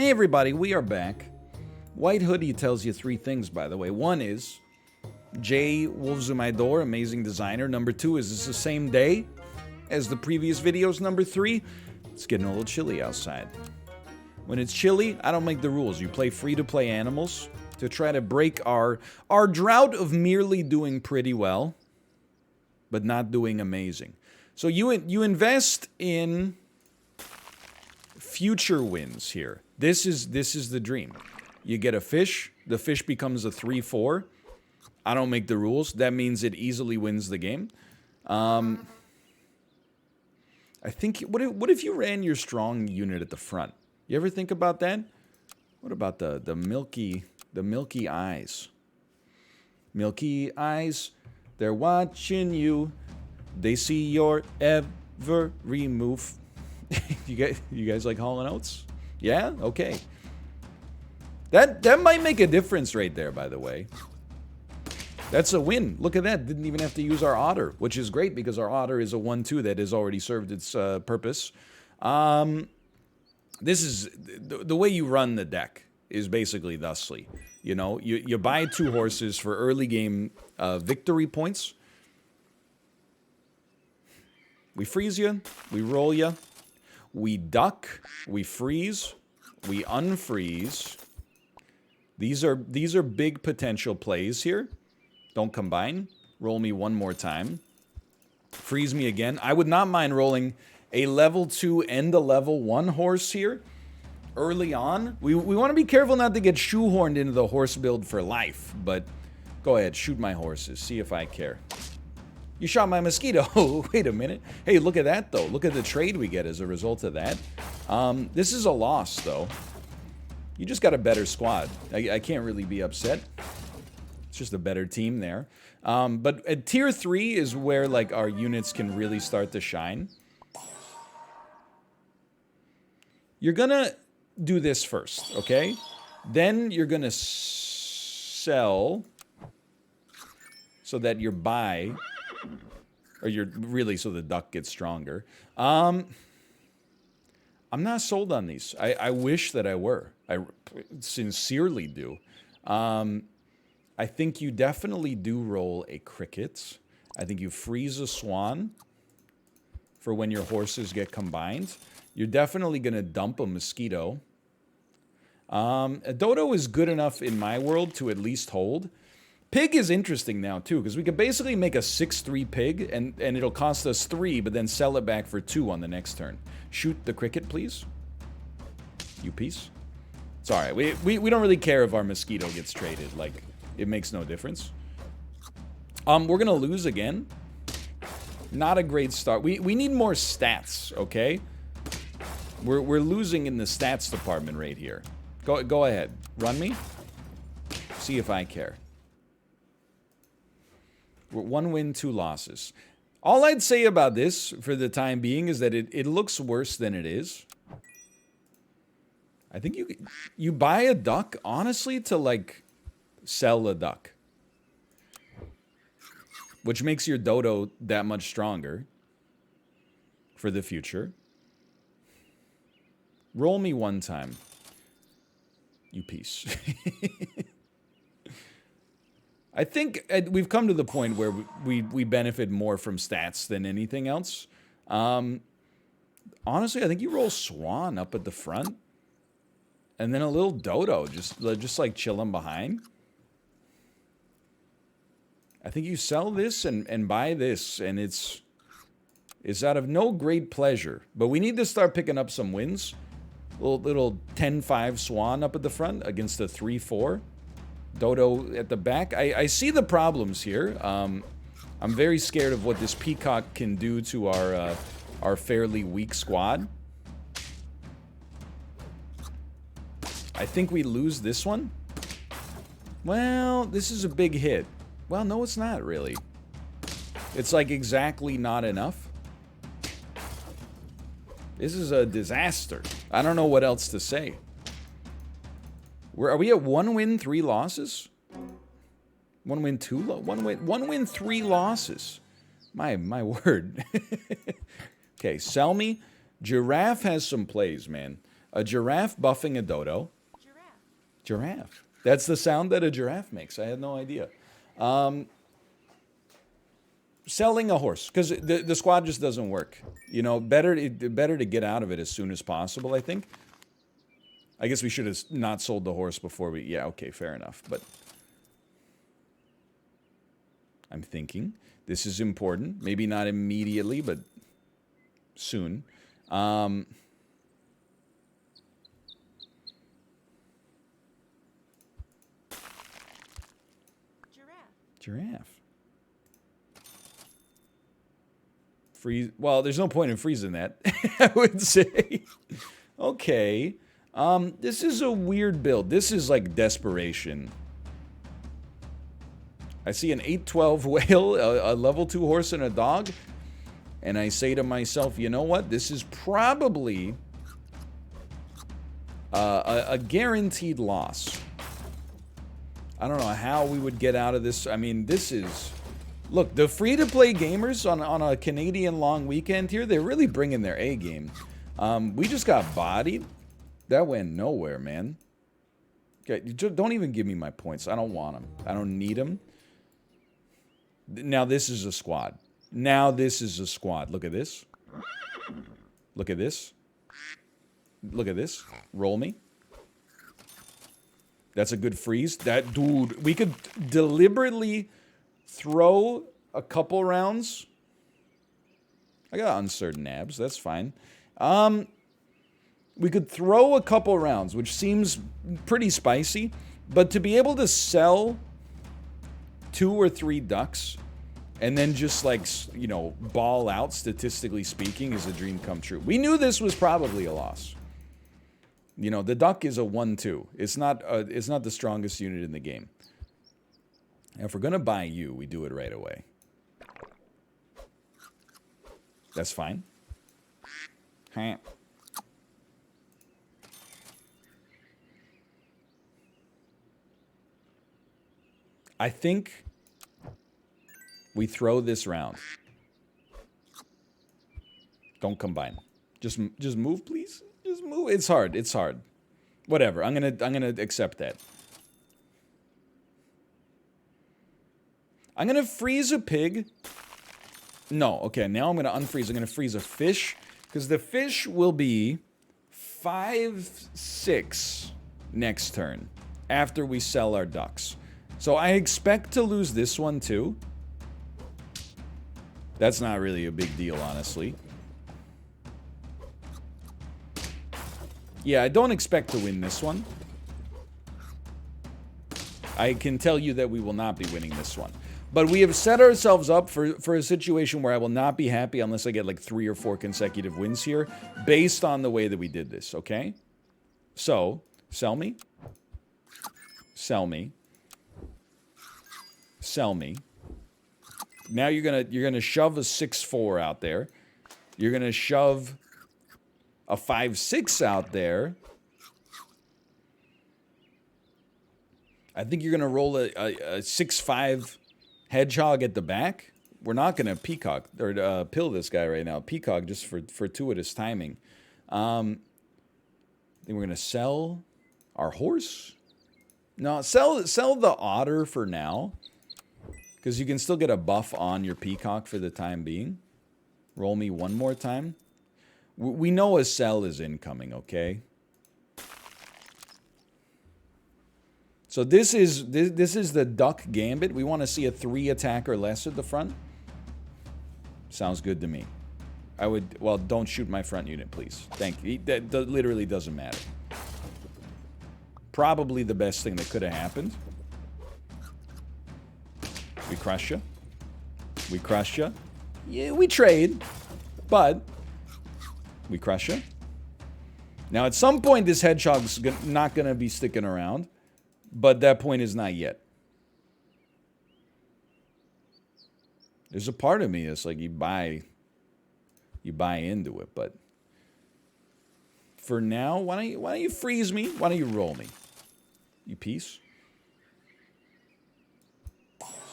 Hey everybody, we are back. White Hoodie tells you three things, by the way. One is, Jay Wolves in My Door, amazing designer. Number two is, it's the same day as the previous videos. Number three, it's getting a little chilly outside. When it's chilly, I don't make the rules. You play free-to-play animals to try to break our drought of merely doing pretty well, but not doing amazing. So you invest in future wins here. This is the dream. You get a fish, the fish becomes a 3-4. I don't make the rules. That means it easily wins the game. I think, what if you ran your strong unit at the front? You ever think about that? What about the milky eyes? Milky eyes, they're watching you. They see your every move. You guys like Hall & Oates? Yeah? Okay. That might make a difference right there, by the way. That's a win. Look at that. Didn't even have to use our otter, which is great because our otter is a 1-2 that has already served its purpose. This is the way you run the deck is basically thusly. You know, you buy 2 horses for early game victory points. We freeze you. We roll you. We duck, we freeze, we unfreeze. These are big potential plays here. Don't combine. Roll me one more time. Freeze me again. I would not mind rolling a level 2 and a level 1 horse here early on. We want to be careful not to get shoehorned into the horse build for life, but go ahead, shoot my horses. See if I care. You shot my mosquito. Wait a minute. Hey, look at that, though. Look at the trade we get as a result of that. This is a loss, though. You just got a better squad. I can't really be upset. It's just a better team there. But at tier 3 is where, like, our units can really start to shine. You're gonna do this first, okay? Then you're gonna sell so that your buy... Or you're really so the duck gets stronger. I'm not sold on these. I wish that I were. I sincerely do. I think you definitely do roll a cricket. I think you freeze a swan for when your horses get combined. You're definitely going to dump a mosquito. A dodo is good enough in my world to at least hold. Pig is interesting now, too, because we could basically make a 6-3 pig, and it'll cost us 3, but then sell it back for 2 on the next turn. Shoot the cricket, please. You piece. It's alright. We don't really care if our mosquito gets traded. Like, it makes no difference. We're gonna lose again. Not a great start. We need more stats, okay? We're losing in the stats department right here. Go ahead. Run me. See if I care. 1 win, 2 losses. All I'd say about this, for the time being, is that it looks worse than it is. I think you buy a duck, honestly, to, like, sell a duck. Which makes your dodo that much stronger for the future. Roll me one time. You piece. I think we've come to the point where we benefit more from stats than anything else. Honestly, I think you roll swan up at the front. And then a little dodo, just like chilling behind. I think you sell this and buy this, and it's out of no great pleasure. But we need to start picking up some wins. Little 10-5 swan up at the front against a 3-4. Dodo at the back. I see the problems here. I'm very scared of what this peacock can do to our fairly weak squad. I think we lose this one. Well, this is a big hit. Well, no, it's not really. It's like exactly not enough. This is a disaster. I don't know what else to say. Are we at 1 win, 3 losses? 1 win, 2 1 win, 3 losses. My word. Okay, sell me. Giraffe has some plays, man. A giraffe buffing a dodo. Giraffe. That's the sound that a giraffe makes. I had no idea. Selling a horse, because the squad just doesn't work. You know, better to get out of it as soon as possible, I think. I guess we should have not sold the horse before we... Yeah, okay, fair enough. But I'm thinking this is important. Maybe not immediately, but soon. Giraffe. Freeze. Well, there's no point in freezing that, I would say. Okay. This is a weird build. This is like desperation. I see an 8-12 whale, a level 2 horse, and a dog. And I say to myself, you know what? This is probably a guaranteed loss. I don't know how we would get out of this. I mean, this is... Look, the free-to-play gamers on a Canadian long weekend here, they're really bringing their A-game. We just got bodied. That went nowhere, man. Okay, don't even give me my points. I don't want them. I don't need them. Now this is a squad. Now this is a squad. Look at this. Look at this. Look at this. Roll me. That's a good freeze. That dude, we could deliberately throw a couple rounds. I got uncertain abs. That's fine. We could throw a couple rounds, which seems pretty spicy, but to be able to sell 2 or 3 ducks and then just, like, you know, ball out, statistically speaking, is a dream come true. We knew this was probably a loss. You know, the duck is a 1-2. It's not the strongest unit in the game. Now, if we're going to buy you, we do it right away. That's fine. Huh. I think we throw this round. Don't combine. Just move, please. Just move. It's hard. It's hard. Whatever. I'm gonna accept that. I'm gonna freeze a pig. No. Okay. Now I'm gonna unfreeze. I'm gonna freeze a fish because the fish will be 5-6 next turn after we sell our ducks. So I expect to lose this one too. That's not really a big deal, honestly. Yeah, I don't expect to win this one. I can tell you that we will not be winning this one. But we have set ourselves up for a situation where I will not be happy unless I get like 3 or 4 consecutive wins here based on the way that we did this, okay? So, sell me. Sell me. Sell me. Now you're gonna shove a 6-4 out there. You're gonna shove a 5-6 out there. I think you're gonna roll a 6-5 hedgehog at the back. We're not gonna peacock or pill this guy right now. Peacock just for fortuitous timing. Then we're gonna sell our horse. No, sell the otter for now. Because you can still get a buff on your peacock for the time being. Roll me one more time. We know a sell is incoming, okay? So this is the duck gambit. We want to see a 3 attack or less at the front. Sounds good to me. I would... Well, don't shoot my front unit, please. Thank you. That literally doesn't matter. Probably the best thing that could have happened. We crush you. We crush you. Yeah, we trade. But we crush you. Now, at some point, this hedgehog's not going to be sticking around. But that point is not yet. There's a part of me that's like you buy into it. But for now, why don't you freeze me? Why don't you roll me? You piece.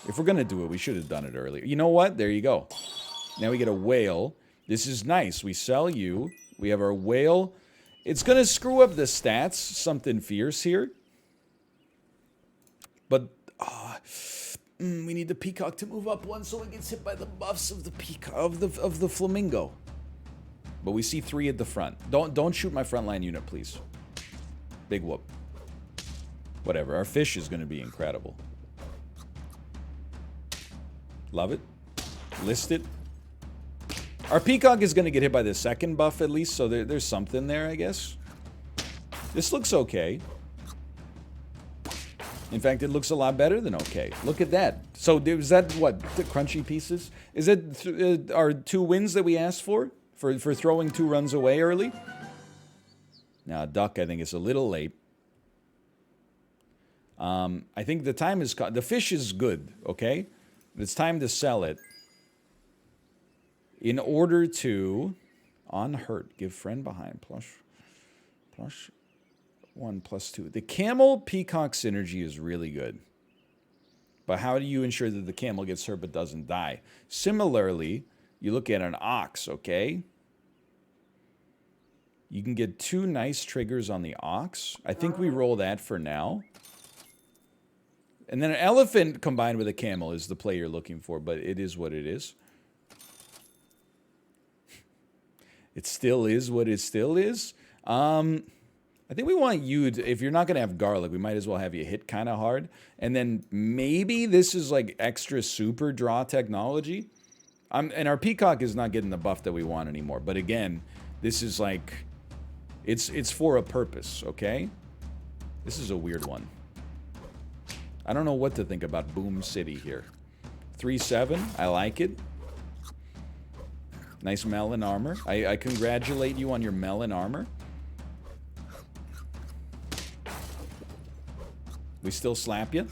If we're going to do it, we should have done it earlier. You know what? There you go. Now we get a whale. This is nice. We sell you. We have our whale. It's going to screw up the stats, something fierce here. But we need the peacock to move up one so it gets hit by the buffs of the peacock of the flamingo. But we see 3 at the front. Don't shoot my frontline unit, please. Big whoop. Whatever. Our fish is going to be incredible. Love it. List it. Our peacock is going to get hit by the second buff at least, so there's something there, I guess. This looks okay. In fact, it looks a lot better than okay. Look at that. So is that, what, the crunchy pieces? Is it our 2 wins that we asked for throwing 2 runs away early? Now, duck, I think it's a little late. I think the time is... The fish is good, okay? It's time to sell it. In order to... Unhurt. Give friend behind. Plus 1, plus 2. The camel-peacock synergy is really good. But how do you ensure that the camel gets hurt but doesn't die? Similarly, you look at an ox, okay? You can get 2 nice triggers on the ox. I think we roll that for now. And then an elephant combined with a camel is the play you're looking for, but it is what it is. It still is what it still is. I think we want you to, if you're not going to have garlic, we might as well have you hit kind of hard. And then maybe this is like extra super draw technology. And our peacock is not getting the buff that we want anymore. But again, this is like, it's for a purpose, okay? This is a weird one. I don't know what to think about Boom City here. 3-7, I like it. Nice melon armor. I congratulate you on your melon armor. We still slap you.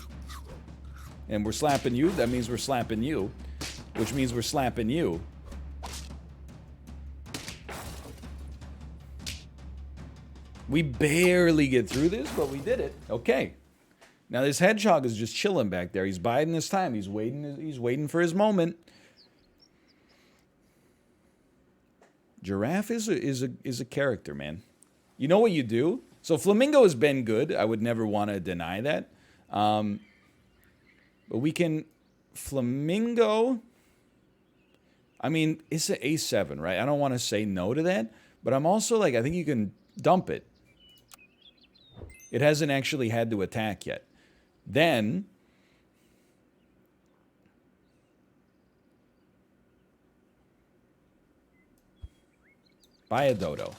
And we're slapping you. That means we're slapping you. Which means we're slapping you. We barely get through this, but we did it. Okay. Now this hedgehog is just chilling back there. He's biding his time. He's waiting for his moment. Giraffe is a character, man. You know what you do? So Flamingo has been good. I would never want to deny that. But we can... Flamingo... I mean, it's an A7, right? I don't want to say no to that. But I'm also like, I think you can dump it. It hasn't actually had to attack yet. Then... buy a dodo.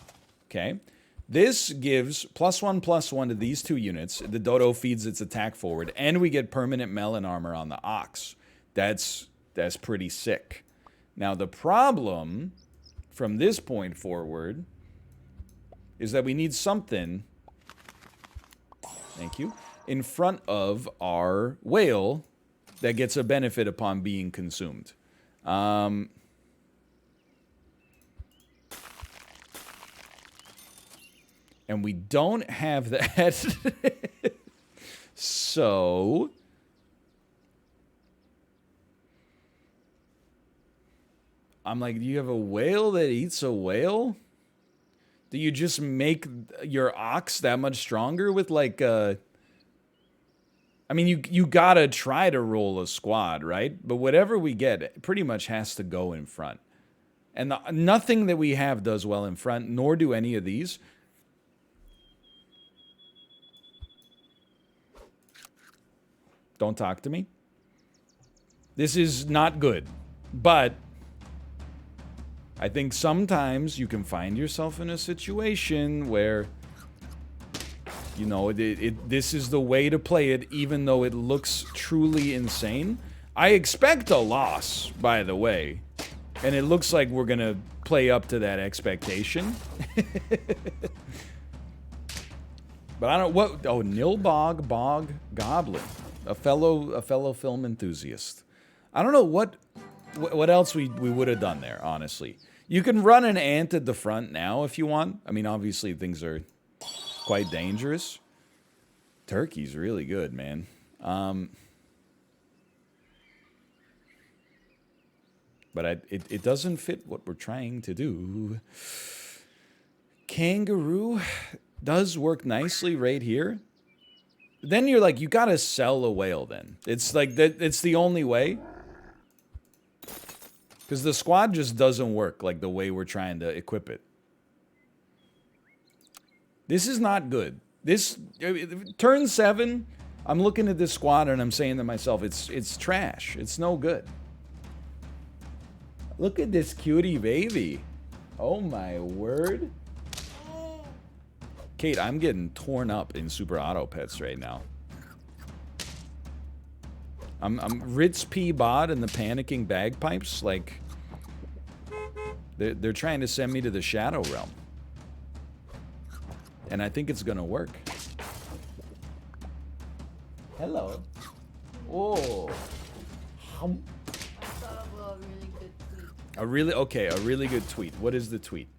Okay? This gives +1/+1 to these 2 units. The dodo feeds its attack forward, and we get permanent melon armor on the ox. That's pretty sick. Now, the problem from this point forward is that we need something, thank you, in front of our whale that gets a benefit upon being consumed. And we don't have that. So... I'm like, do you have a whale that eats a whale? Do you just make your ox that much stronger with like I mean, you gotta try to roll a squad, right? But whatever we get, it pretty much has to go in front. And nothing that we have does well in front, nor do any of these. Don't talk to me. This is not good. But I think sometimes you can find yourself in a situation where, you know, this is the way to play it, even though it looks truly insane. I expect a loss, by the way. And it looks like we're going to play up to that expectation. But I don't... what? Oh, Nilbog Bog Goblin. A fellow film enthusiast. I don't know what else we would have done there, honestly. You can run an ant at the front now if you want. I mean, obviously things are quite dangerous. Turkey's really good, man. But it doesn't fit what we're trying to do. kangaroo does work nicely right here. Then you're like, you gotta sell a whale then. It's like, it's the only way. Because the squad just doesn't work like the way we're trying to equip it. This is not good. This, turn 7, I'm looking at this squad and I'm saying to myself, it's trash. It's no good. Look at this cutie baby. Oh my word. Kate, I'm getting torn up in Super Auto Pets right now. I'm Ritz P Bod and the Panicking Bagpipes, like they're trying to send me to the Shadow Realm. And I think it's gonna work. Hello. Oh. I thought of a really good tweet. A really good tweet. What is the tweet?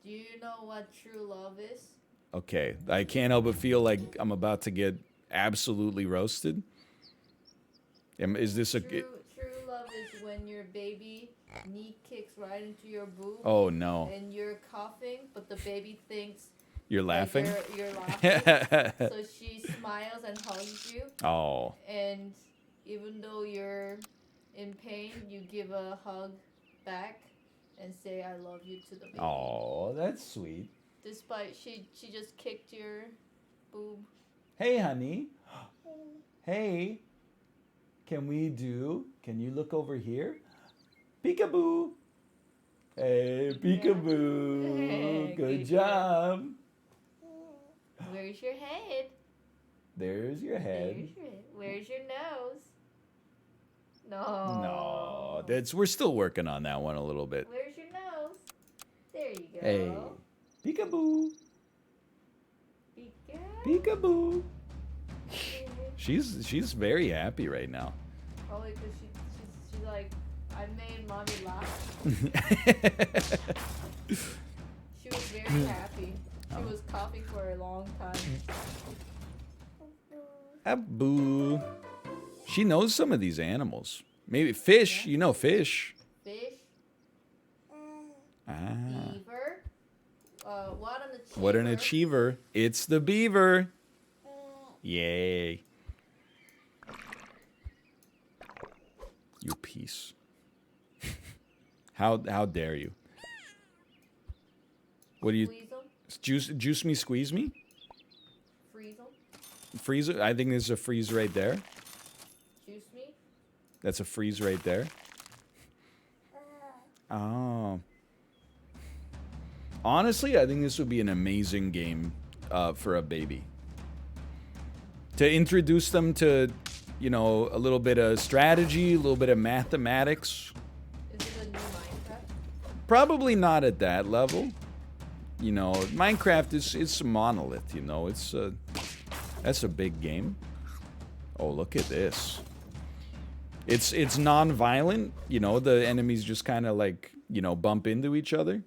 Do you know what true love is? Okay, I can't help but feel like I'm about to get absolutely roasted. Is this a... True love is when your baby knee kicks right into your boob. Oh, no. And you're coughing, but the baby thinks... You're laughing? You're laughing. So she smiles and hugs you. Oh. And even though you're in pain, you give a hug back and say, I love you to the baby. Oh, that's sweet. Despite she just kicked your boob. Hey, honey. Hey. Can you look over here? Peekaboo. Hey, peekaboo. Hey, good job. Where's your head? There's your head. Where's your nose? No. No, we're still working on that one a little bit. Where's your nose? There you go. Hey, peekaboo. Peekaboo. She's very happy right now. Probably because she's like, I made mommy laugh. She was very happy. She was coughing for a long time. Boo. She knows some of these animals. Maybe fish. Yeah. You know fish. Fish. Beaver. What an achiever. What an achiever. It's the beaver. Yay. You piece. How dare you? What do you... Juice me, squeeze me? Freeze them. Freeze? I think there's a freeze right there. Juice me? That's a freeze right there. Oh. Honestly, I think this would be an amazing game for a baby. To introduce them to, you know, a little bit of strategy, a little bit of mathematics. Is it a new Minecraft? Probably not at that level. You know, Minecraft is a monolith, you know. That's a big game. Oh, look at this. It's non-violent, you know, the enemies just kind of like, you know, bump into each other.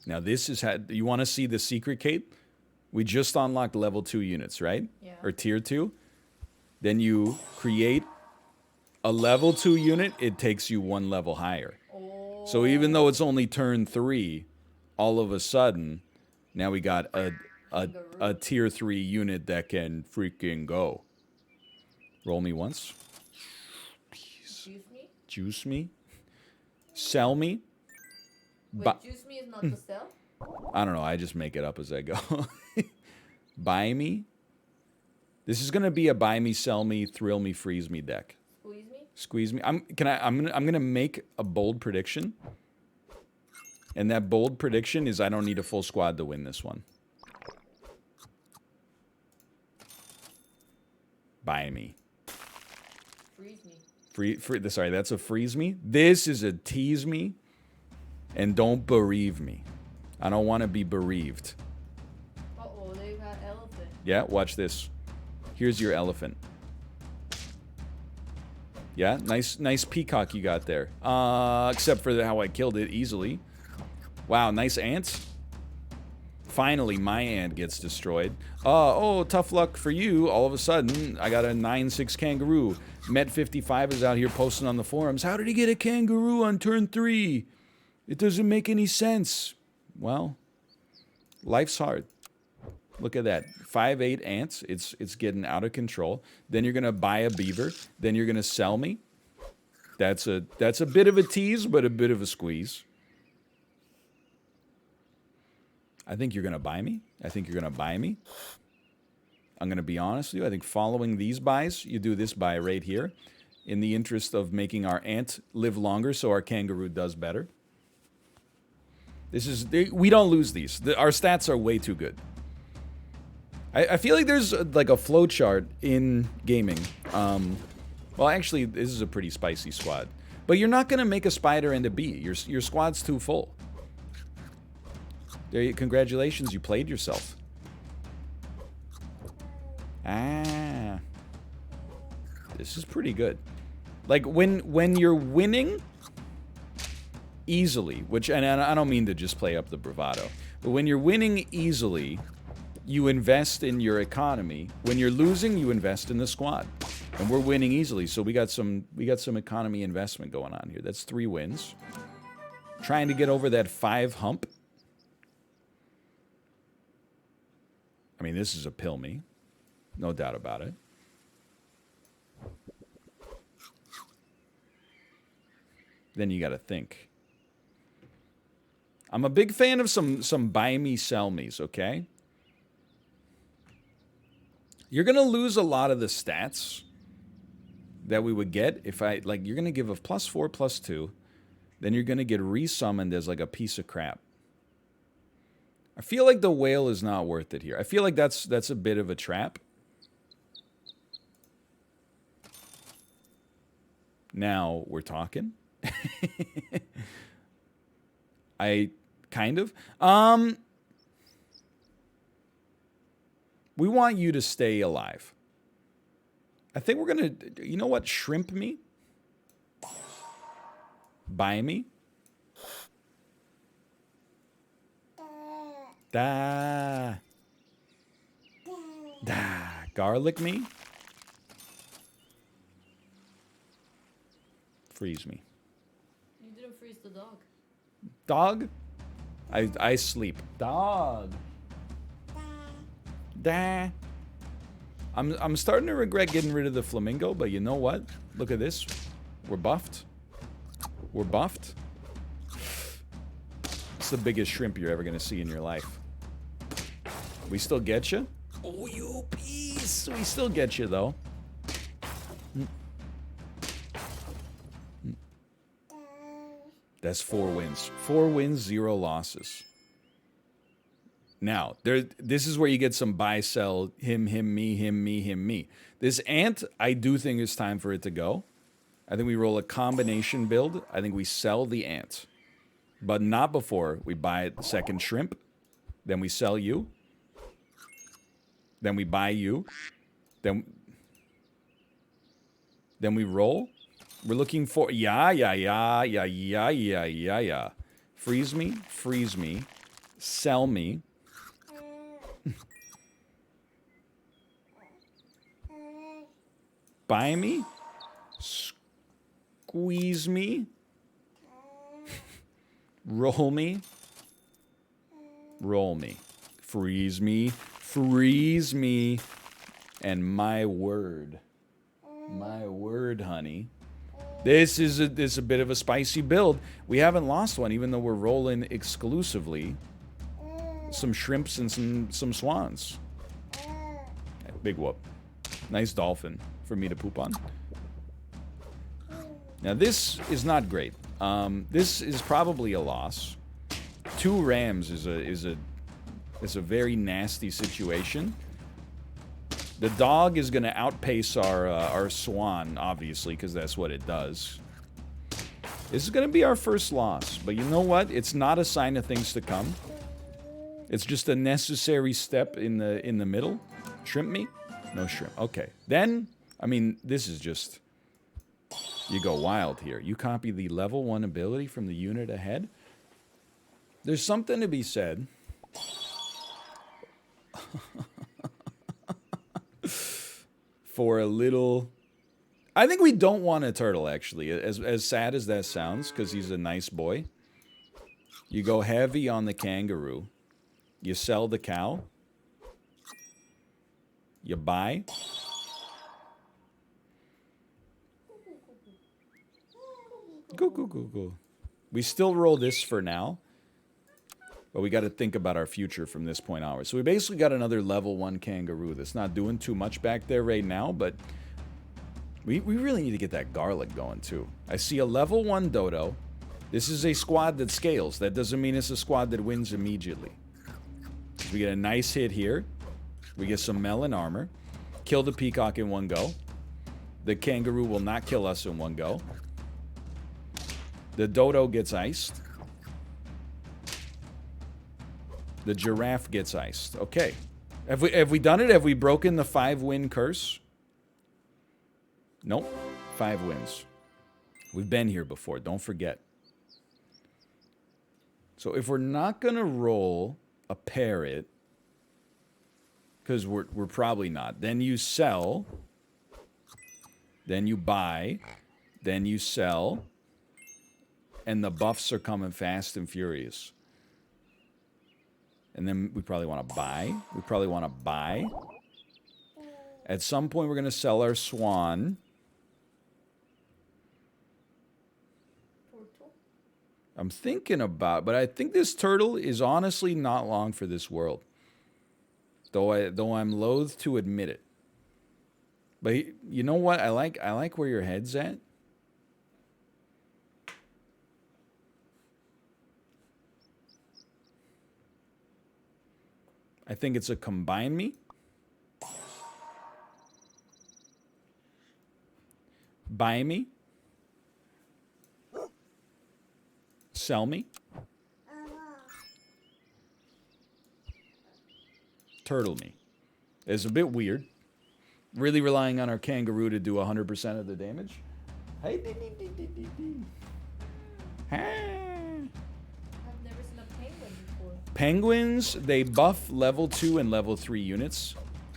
Now this is how, you want to see the secret, Kate? We just unlocked level 2 units, right? Yeah. Or tier 2. Then you create a level 2 unit, it takes you 1 level higher. Oh. So even though it's only turn 3, all of a sudden, now we got a tier 3 unit that can freaking go. Roll me once. Juice me? Juice me. Sell me. Wait, juice me is not to sell? I don't know. I just make it up as I go. Buy me. This is gonna be a buy me, sell me, thrill me, freeze me deck. Squeeze me? Squeeze me. I'm gonna make a bold prediction. And that bold prediction is I don't need a full squad to win this one. Buy me. Freeze me. Sorry, that's a freeze me. This is a tease me. And don't bereave me. I don't want to be bereaved. Uh-oh, they got elephant. Yeah, watch this. Here's your elephant. Yeah, nice peacock you got there. Except for how I killed it easily. Wow, nice ants. Finally, my ant gets destroyed. Oh, tough luck for you. All of a sudden, I got a 9-6 kangaroo. Met55 is out here posting on the forums. How did he get a kangaroo on turn 3? It doesn't make any sense. Well, life's hard. Look at that. 5'8" ants. It's getting out of control. Then you're going to buy a beaver. Then you're going to sell me. That's a bit of a tease, but a bit of a squeeze. I think you're going to buy me. I think you're going to buy me. I'm going to be honest with you. I think following these buys, you do this buy right here in the interest of making our ant live longer so our kangaroo does better. We don't lose these. Our stats are way too good. I feel like there's like a flowchart in gaming. Well, actually, this is a pretty spicy squad. But you're not going to make a spider and a bee. Your squad's too full. Congratulations, you played yourself. Ah. This is pretty good. Like, when you're winning easily, and I don't mean to just play up the bravado, but when you're winning easily, you invest in your economy. When you're losing, you invest in the squad. And we're winning easily, so we got some economy investment going on here. That's 3 wins. Trying to get over that 5 hump. I mean, this is a pill me. No doubt about it. Then you got to think. I'm a big fan of some buy me, sell me's, okay? You're going to lose a lot of the stats that we would get if you're going to give a +4, +2, then you're going to get resummoned as like a piece of crap. I feel like the whale is not worth it here. I feel like that's a bit of a trap. Now we're talking. Kind of. We want you to stay alive. I think we're going to, you know what? Shrimp me. Buy me. Da. Da. Garlic me. Freeze me. You didn't freeze the dog. Dog? I sleep. Dog. Da. I'm starting to regret getting rid of the flamingo, but you know what? Look at this. We're buffed. We're buffed. It's the biggest shrimp you're ever going to see in your life. We still get you? Oh, you piece. We still get you, though. That's 4 wins. 4 wins, 0 losses. Now, this is where you get some buy, sell, him, me, him, me, him, me. This ant, I do think it's time for it to go. I think we roll a combination build. I think we sell the ant. But not before we buy the second shrimp. Then we sell you. Then we buy you. Then we roll. We're looking for... Yeah. Freeze me. Sell me. Buy me. Squeeze me. Roll me. Roll me. Freeze me. Freeze me. And my word. My word, honey. This is a bit of a spicy build. We haven't lost one, even though we're rolling exclusively some shrimps and some swans. Big whoop. Nice dolphin for me to poop on. Now this is not great. This is probably a loss. 2 rams is a very nasty situation. The dog is going to outpace our swan, obviously, because that's what it does. This is going to be our first loss, but you know what? It's not a sign of things to come. It's just a necessary step in the middle. Shrimp me? No shrimp. Okay. Then, I mean, this is just... You go wild here. You copy the level 1 ability from the unit ahead. There's something to be said. For a little... I think we don't want a turtle, actually. As sad as that sounds, because he's a nice boy. You go heavy on the kangaroo. You sell the cow. You buy. Go, go, go, go. We still roll this for now. But we got to think about our future from this point onward. So we basically got another level 1 kangaroo that's not doing too much back there right now, but we really need to get that garlic going too. I see a level 1 dodo. This is a squad that scales. That doesn't mean it's a squad that wins immediately. We get a nice hit here. We get some melon armor. Kill the peacock in one go. The kangaroo will not kill us in one go. The dodo gets iced. The giraffe gets iced. Okay. Have we done it? Have we broken the 5-win curse? Nope. 5 wins. We've been here before. Don't forget. So if we're not going to roll a parrot, because we're probably not, then you sell, then you buy, then you sell, and the buffs are coming fast and furious. And then we probably want to buy. We probably want to buy. At some point, we're going to sell our swan. I'm thinking about, but I think this turtle is honestly not long for this world. Though I'm loath to admit it. But you know what? I like where your head's at. I think it's a combine me. Buy me. Sell me. Turtle me. It's a bit weird. Really relying on our kangaroo to do 100% of the damage. Hey, penguins, they buff level 2 and level 3 units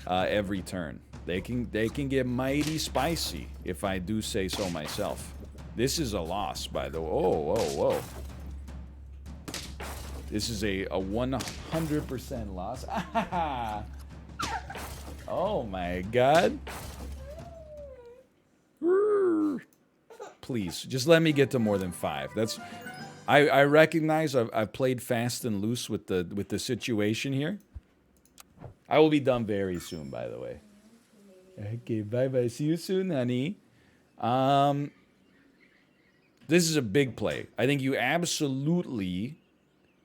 every turn. They can get mighty spicy, if I do say so myself. This is a loss, by the way. Oh, whoa, whoa. This is a 100% loss. Oh my god. Please, just let me get to more than 5. That's... I recognize I've played fast and loose with the situation here. I will be done very soon, by the way. Okay, bye-bye. See you soon, honey. This is a big play. I think you absolutely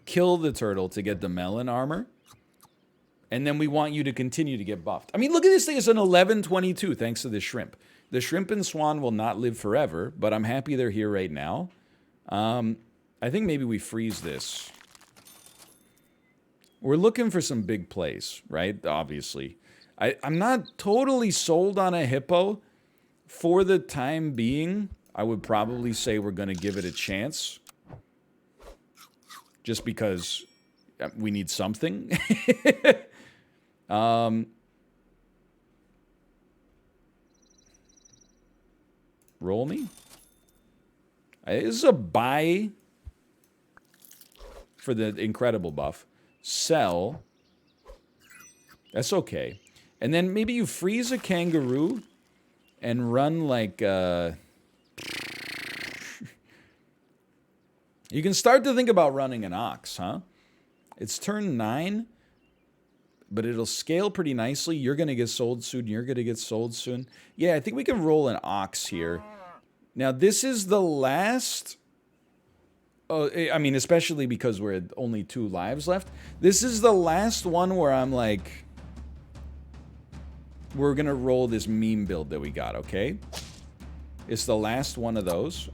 kill the turtle to get the melon armor. And then we want you to continue to get buffed. I mean, look at this thing. It's an 11-22 thanks to the shrimp. The shrimp and swan will not live forever, but I'm happy they're here right now. I think maybe we freeze this. We're looking for some big plays, right? Obviously. I'm not totally sold on a hippo. For the time being, I would probably say we're going to give it a chance. Just because we need something. Roll me. This is a buy for the incredible buff. Sell. That's okay. And then maybe you freeze a kangaroo and run like... You can start to think about running an ox, huh? It's turn 9, but it'll scale pretty nicely. You're going to get sold soon. You're going to get sold soon. Yeah, I think we can roll an ox here. Now, this is the last... Oh, I mean, especially because we're at only 2 lives left. This is the last one where I'm like... We're going to roll this meme build that we got, okay? It's the last one of those.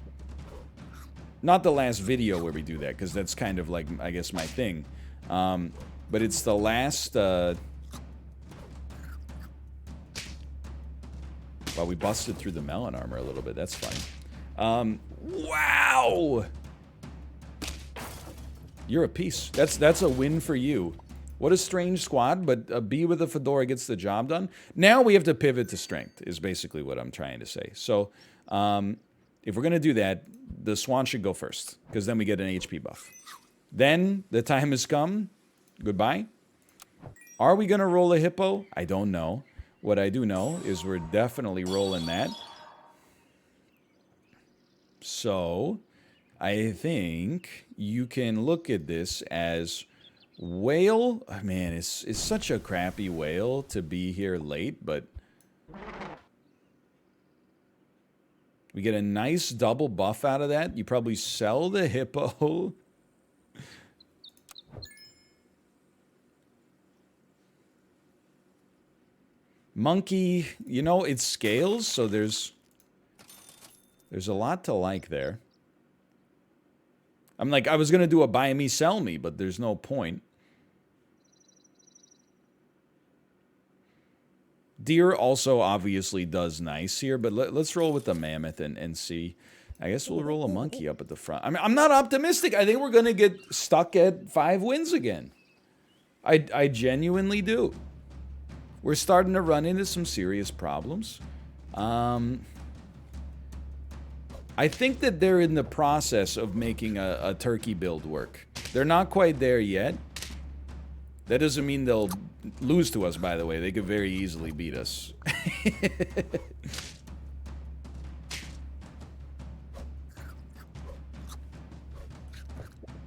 Not the last video where we do that, because that's kind of like, I guess, my thing. But it's the last... Well, we busted through the melon armor a little bit. That's fun. Wow! You're a piece. That's a win for you. What a strange squad, but a B with a fedora gets the job done. Now we have to pivot to strength, is basically what I'm trying to say. So, if we're going to do that, the swan should go first, because then we get an HP buff. Then the time has come. Goodbye. Are we going to roll a hippo? I don't know. What I do know is we're definitely rolling that. So, I think you can look at this as whale. Oh, man, it's such a crappy whale to be here late, but we get a nice double buff out of that. You probably sell the hippo. Monkey, you know, it scales, so there's a lot to like there. I'm like, I was going to do a buy me, sell me, but there's no point. Deer also obviously does nice here, but let's roll with the mammoth and see. I guess we'll roll a monkey up at the front. I mean, I'm not optimistic. I think we're going to get stuck at 5 wins again. I genuinely do. We're starting to run into some serious problems. I think that they're in the process of making a turkey build work. They're not quite there yet. That doesn't mean they'll lose to us, by the way. They could very easily beat us.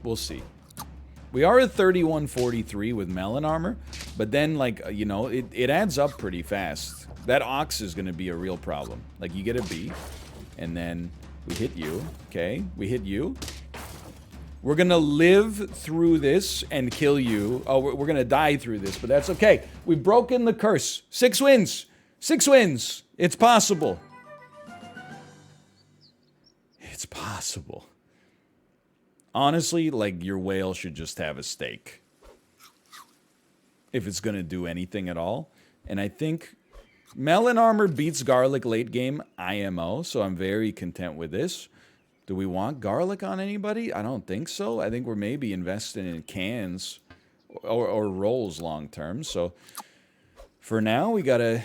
We'll see. We are at 3143 with melon armor, but then, like, you know, it adds up pretty fast. That ox is going to be a real problem. Like, you get a B, and then we hit you, okay? We hit you. We're going to live through this and kill you. Oh, we're going to die through this, but that's okay. We've broken the curse. 6 wins. 6 wins. It's possible. It's possible. Honestly, like, your whale should just have a steak. If it's going to do anything at all. And I think melon armor beats garlic late game IMO, so I'm very content with this. Do we want garlic on anybody? I don't think so. I think we're maybe investing in cans or rolls long term. So for now, we got to...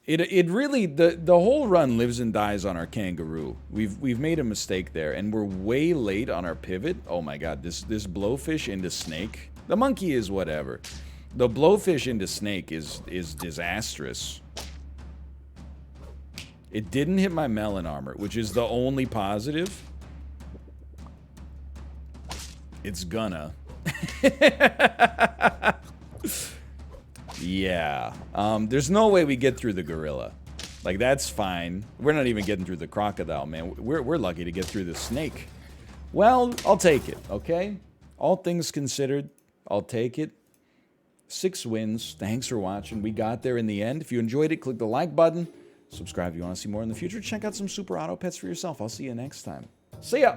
It really, the whole run lives and dies on our kangaroo. We've made a mistake there, and we're way late on our pivot. Oh my god, this blowfish into snake. The monkey is whatever. The blowfish into snake is disastrous. It didn't hit my melon armor, which is the only positive. It's gonna. Yeah. There's no way we get through the gorilla. Like, that's fine. We're not even getting through the crocodile, man. We're lucky to get through the snake. Well, I'll take it, okay? All things considered, I'll take it. 6 wins. Thanks for watching. We got there in the end. If you enjoyed it, click the like button. Subscribe if you want to see more in the future. Check out some Super Auto Pets for yourself. I'll see you next time. See ya!